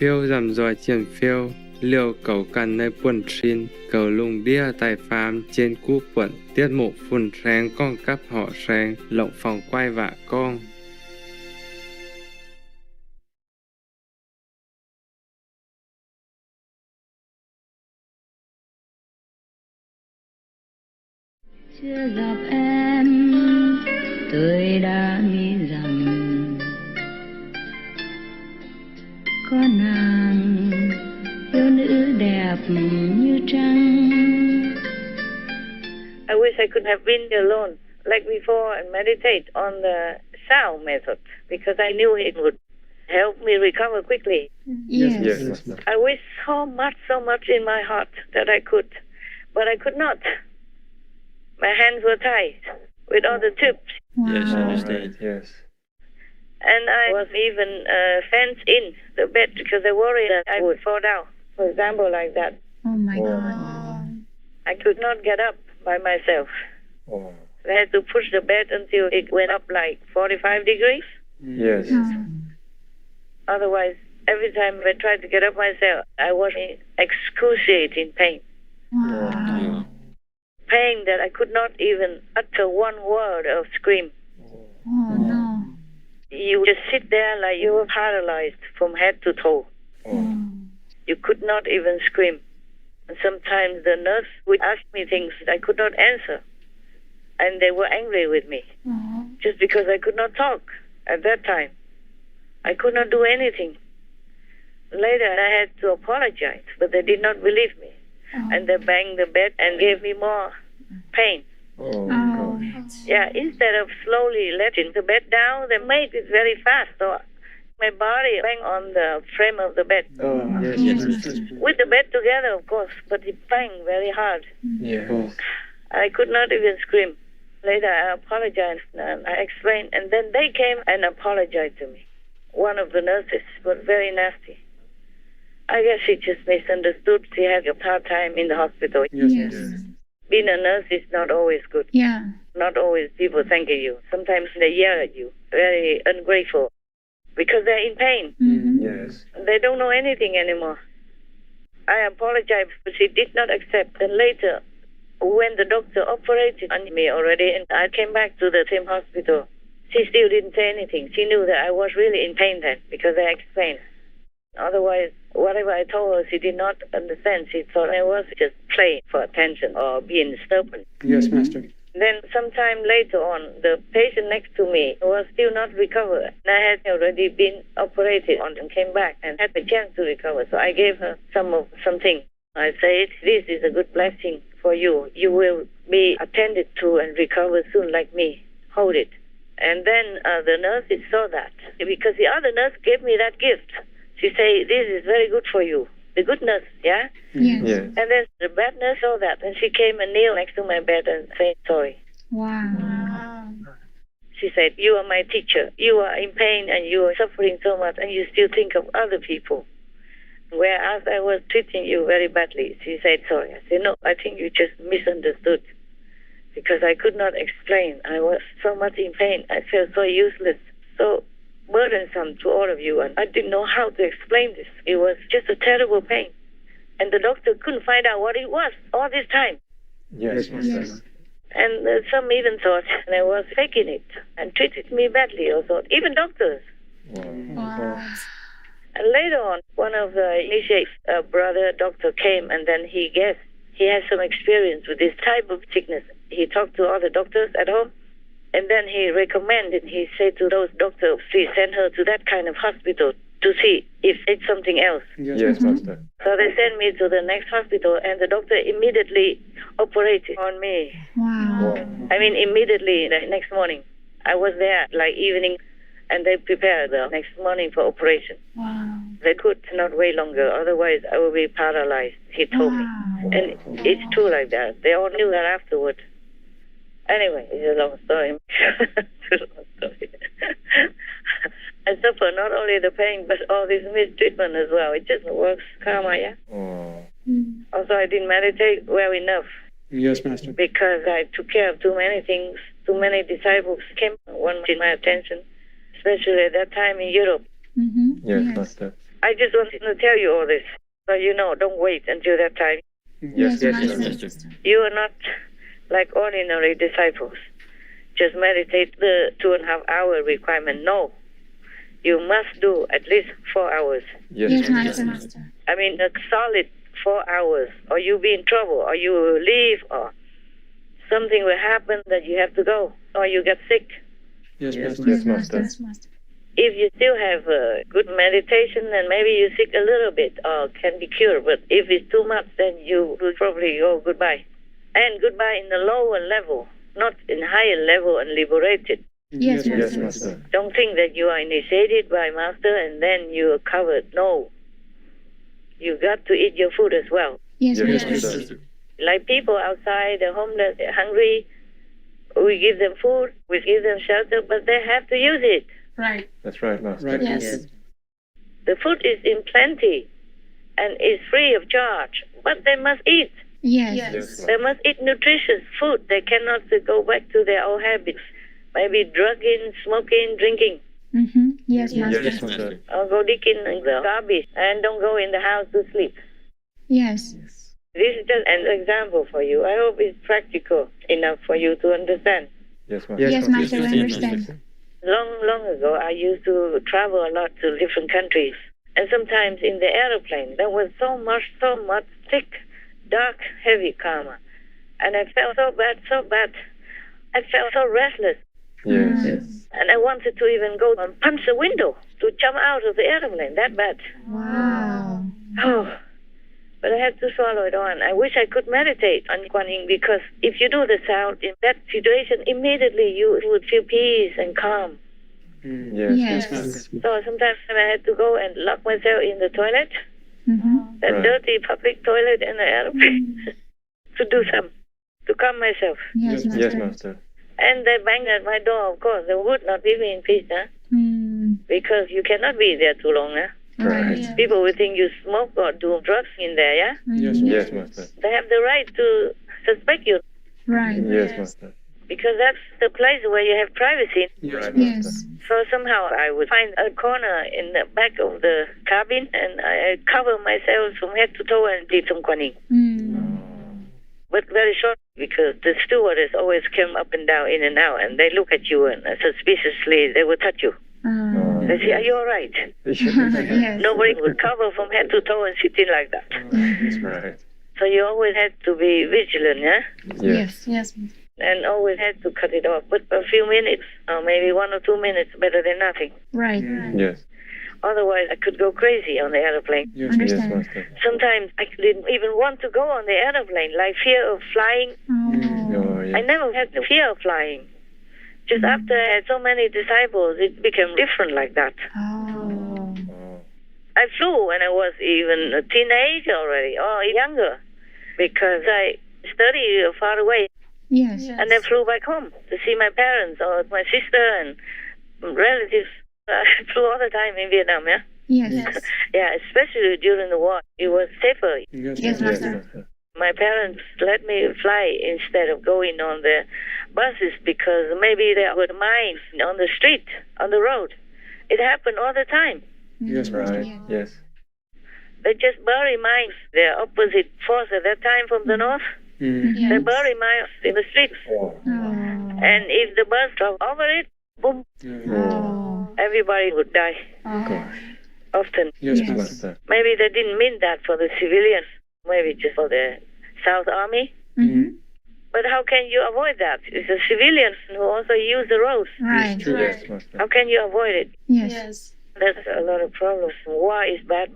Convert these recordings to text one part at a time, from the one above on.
phiêu giảm giỏi triển phiêu, liều cẩu cằn nơi quần xin, cẩu lùng đia tài phàm trên cú quẩn, tiết mộ phun sáng con cắp họ sáng, lộng phòng quay vạ con. Chưa gặp em, tôi đã nghĩ rằng có nàng thiếu nữ đẹp như trăng. I wish I could have been alone like before and meditate on the sound method because I knew it would help me recover quickly. Yes. I wish so much in my heart that I could, but I could not. My hands were tied with all the tubes. Wow. Yes, I understand. Yes. And I was even fenced in the bed because I worried that I would fall down, for example, like that. Oh my God. I could not get up by myself. Oh. I had to push the bed until it went up like 45 degrees. Yes. Otherwise, every time I tried to get up myself, I was in excruciating pain. Wow. Pain that I could not even utter one word of scream. Oh no. You just sit there like you were paralyzed from head to toe. You could not even scream. And sometimes the nurse would ask me things I could not answer. And they were angry with me. Just because I could not talk at that time. I could not do anything. Later I had to apologize, but they did not believe me. And they banged the bed and gave me more pain. Yeah, instead of slowly letting the bed down, they made it very fast. So my body banged on the frame of the bed. Yes. With the bed together, of course, but it banged very hard. Yes. I could not even scream. Later I apologized and I explained, and then they came and apologized to me. One of the nurses was very nasty. I guess she just misunderstood. She had a hard time in the hospital. Yes. Being a nurse is not always good. Yeah. Not always people thanking you. Sometimes they yell at you. Very ungrateful. Because they're in pain. Yes. They don't know anything anymore. I apologized, but she did not accept. And later, when the doctor operated on me already, and I came back to the same hospital, she still didn't say anything. She knew that I was really in pain then, because I explained. Otherwise, whatever I told her, she did not understand. She thought I was just playing for attention or being stubborn. Yes, Master. Then sometime later on, the patient next to me was still not recovered. I had already been operated on and came back and had the chance to recover. So I gave her something. I said, this is a good blessing for you. You will be attended to and recover soon like me. Hold it. And then the nurses saw that because the other nurse gave me that gift. She said, this is very good for you. The good nurse, yeah? Yes. And then the bad nurse saw that, and she came and kneeled next to my bed and said, sorry. Wow. She said, you are my teacher. You are in pain and you are suffering so much, and you still think of other people. Whereas I was treating you very badly. She said, sorry. I said, no, I think you just misunderstood. Because I could not explain. I was so much in pain. I felt so useless, so burdensome to all of you, and I didn't know how to explain this. It was just a terrible pain. And the doctor couldn't find out what it was all this time. Yes. And some even thought I was faking it and treated me badly also, even doctors. Wow. And later on, one of the initiates, a brother doctor came, and then he guessed he had some experience with this type of sickness. He talked to other doctors at home, and then he recommended, he said to those doctors, please send her to that kind of hospital to see if it's something else. Yes, Master. So they sent me to the next hospital, and the doctor immediately operated on me. Wow. I mean, immediately the next morning. I was there like evening, and they prepared the next morning for operation. Wow. They could not wait longer, otherwise I would be paralyzed, he told me. And it's true like that. They all knew that afterward. Anyway, it's a long story. It's a long story. I suffer not only the pain, but all this mistreatment as well. It just works karma, yeah? Also, I didn't meditate well enough. Yes, Master. Because I took care of too many things. Too many disciples came, wanted my attention, especially at that time in Europe. Yes, Master. I just wanted to tell you all this, so you know, don't wait until that time. Yes, Master. You are not like ordinary disciples. Just meditate the 2.5 hour requirement. No. You must do at least 4 hours. Yes, Master. I mean, a solid 4 hours, or you'll be in trouble, or you will leave, or something will happen that you have to go, or you get sick. Yes, Master. Yes, Master. If you still have good meditation, then maybe you sick a little bit, or can be cured. But if it's too much, then you will probably go goodbye. And goodbye in the lower level, not in higher level and liberated. Yes, Yes, Master. Master. Don't think that you are initiated by Master and then you are covered. No. You got to eat your food as well. Yes, Yes, Master. Master. Like people outside, they're homeless, they're hungry. We give them food, we give them shelter, but they have to use it. Right. That's right, Master. Right. Yes. The food is in plenty and is free of charge, but they must eat. Yes. Yes, They must eat nutritious food. They cannot go back to their old habits. Maybe drugging, smoking, drinking. Mm-hmm. Yes, Master. Yes, Master. Or go digging in the garbage and don't go in the house to sleep. Yes. This is just an example for you. I hope it's practical enough for you to understand. Yes, Master. Yes, Master, I understand. Long ago, I used to travel a lot to different countries. And sometimes in the airplane, there was so much thick, dark, heavy karma. And I felt so bad. I felt so restless. Yes. And I wanted to even go and punch the window to jump out of the airplane, that bad. Wow. Oh, but I had to swallow it on. I wish I could meditate on Kuan Yin, because if you do the sound in that situation, immediately you would feel peace and calm. Yes. Yes. Master. So sometimes I had to go and lock myself in the toilet, Mm-hmm. that Right. dirty public toilet in the airplane, to do some, to calm myself. Yes, Master. Yes, Master. And they banged at my door, of course. They would not leave me in peace, huh? Because you cannot be there too long, huh? Right. People will think you smoke or do drugs in there, yeah? Yes, yes, Master. They have the right to suspect you, Right. Yes, Master. because that's the place where you have privacy. Right, Yes. Master. So somehow I would find a corner in the back of the cabin, and I cover myself from head to toe and did some Kuan Yin. But very short, because the stewardess always came up and down, in and out, and they look at you and suspiciously they would touch you. They say, "Are you all right?" Yes. Nobody would cover from head to toe and sit in like that. That's right. So you always had to be vigilant, yeah? Yes. Yes. And always had to cut it off. But a few minutes, or maybe 1 or 2 minutes, better than nothing. Right. Yes. Otherwise, I could go crazy on the airplane. Yes, Understand. Master. Sometimes I didn't even want to go on the airplane, like fear of flying. Oh, I yes. never had the fear of flying. Just after I had so many disciples, it became different like that. Oh. Oh. I flew when I was even a teenager already, or younger, because I studied far away. Yes. And then flew back home to see my parents or my sister and relatives. I flew all the time in Vietnam, yeah? Yes. Yeah, especially during the war. It was safer. Yes, Yes, Master. Master. My parents let me fly instead of going on the buses, because maybe there were mines on the street, on the road. It happened all the time. Yes, right. Yes. They just bury mines. The opposite force at that time from the north. They bury mines in the streets. Oh. And if the bus drove over it, boom, everybody would die. Gosh. Often. Yes, Yes. Master. Maybe they didn't mean that for the civilians. Maybe just for the South Army. But how can you avoid that? It's the civilians who also use the roads. Right. True. Yes, Master. How can you avoid it? Yes. There's a lot of problems. War is bad.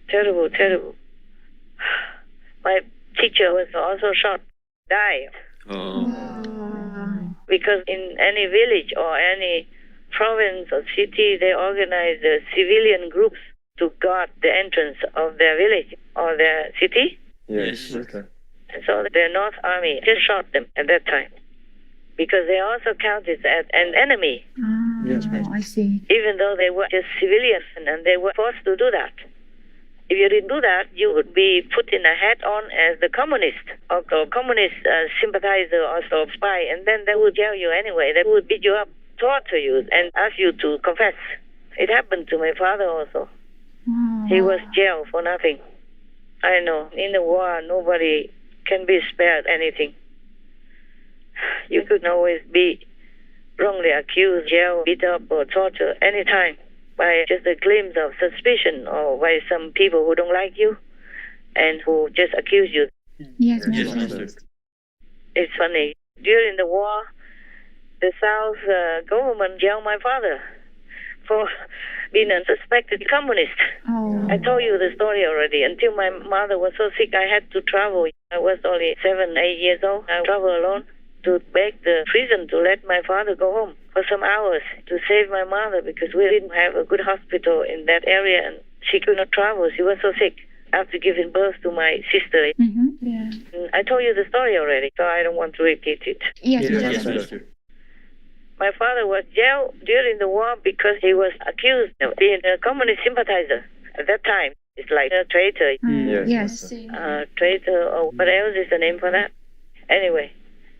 Terrible. My teacher was also shot, died. Because in any village or any province or city, they organize the civilian groups to guard the entrance of their village or their city. Yes, Master. And so the North Army just shot them at that time, because they also counted as an enemy, Yes, Master. I see. even though they were just civilians and they were forced to do that. If you didn't do that, you would be put in a hat on as the communist or communist sympathizer or spy, and then they would jail you anyway. They would beat you up, torture you, and ask you to confess. It happened to my father also. He was jailed for nothing. I know, in the war, nobody can be spared anything. You could always be wrongly accused, jailed, beat up, or tortured anytime by just a glimpse of suspicion or by some people who don't like you and who just accuse you. Yes, Yes, Master. Master. It's funny. During the war, the South government jailed my father for being a suspected communist. Oh. I told you the story already. Until my mother was so sick, I had to travel. I was only 7, 8 years old. I traveled alone to beg the prison to let my father go home for some hours to save my mother because we didn't have a good hospital in that area and she could not travel. She was so sick after giving birth to my sister. Mm-hmm. Yeah. I told you the story already, so I don't want to repeat it. Yes, Yes, Master. Master. My father was jailed during the war because he was accused of being a communist sympathizer. At that time, it's like a traitor. Yes, Yes. Master. Traitor, or what else is the name for that? Anyway,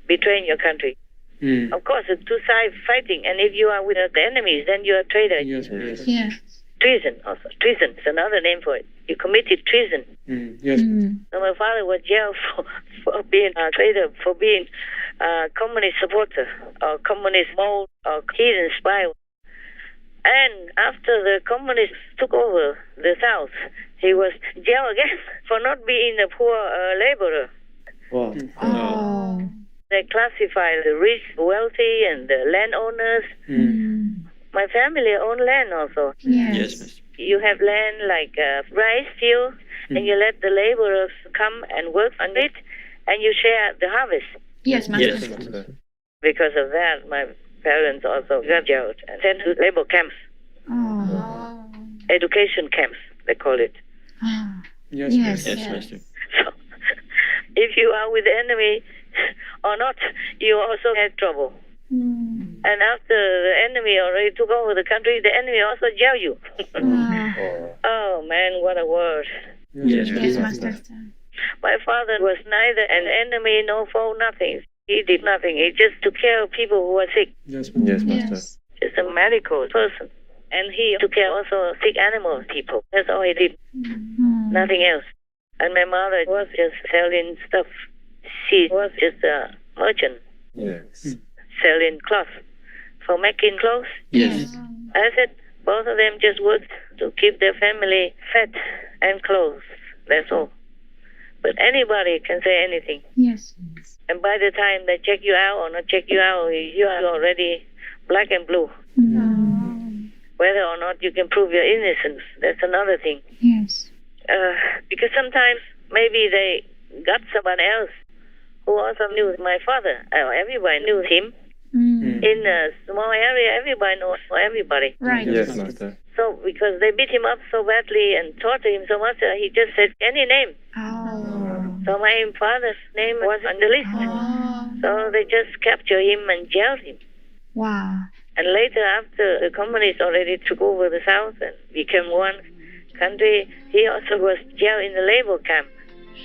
betraying your country. Of course, it's two sides fighting, and if you are with the enemies, then you're a traitor. Yes, Master. Yes. Treason also. Treason is another name for it. You committed treason. Yes, Mm. So my father was jailed for being a traitor, for being a communist supporter, or communist mole, or hidden spy. And after the communists took over the South, he was jailed again for not being a poor laborer. Wow. Oh. They classify the rich, wealthy, and the landowners. Mm. My family own land also. Yes. Yes, Master. You have land like rice field, and you let the laborers come and work on it, and you share the harvest. Yes, Master. Yes, Master. Because of that, my parents also got jailed and sent to labor camps, Oh. education camps, they call it. Ah. Yes, Yes. Master. Yes. Master. So, if you are with the enemy or not, you also had trouble. Mm. And after the enemy already took over the country, the enemy also jail you. Ah. Oh man, what a word. Yes, Yes, Master. Master. My father was neither an enemy nor foe, nothing. He did nothing. He just took care of people who were sick. Yes, Master. Yes. Just a medical person. And he took care also of sick animal people. That's all he did. Mm. Nothing else. And my mother was just selling stuff. She was just a merchant, Yes. selling cloth for making clothes. Yes. I said both of them just worked to keep their family fed and clothed. That's all. But anybody can say anything. Yes. And by the time they check you out or not check you out, you are already black and blue. Mm. Whether or not you can prove your innocence, that's another thing. Yes. Because sometimes maybe they got someone else who also knew my father. Everybody knew him. Mm. In a small area, everybody knows everybody. Right. Yes, Master. So because they beat him up so badly and tortured him so much, he just said any name. Oh. So my father's name was on the list. Oh. So they just captured him and jailed him. Wow. And later, after the communists already took over the South and became one country, he also was jailed in the labor camp.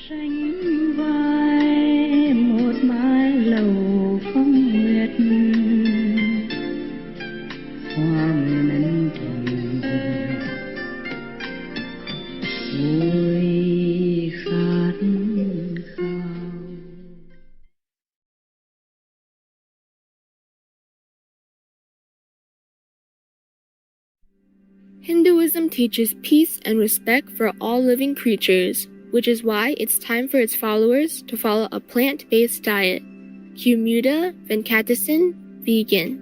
Sánh vai một mái lầu phong nguyệt, hoa ngân tình vui khát khao. Hinduism teaches peace and respect for all living creatures, which is why it's time for its followers to follow a plant-based diet. GIliwoNG Venkatasan, vegan.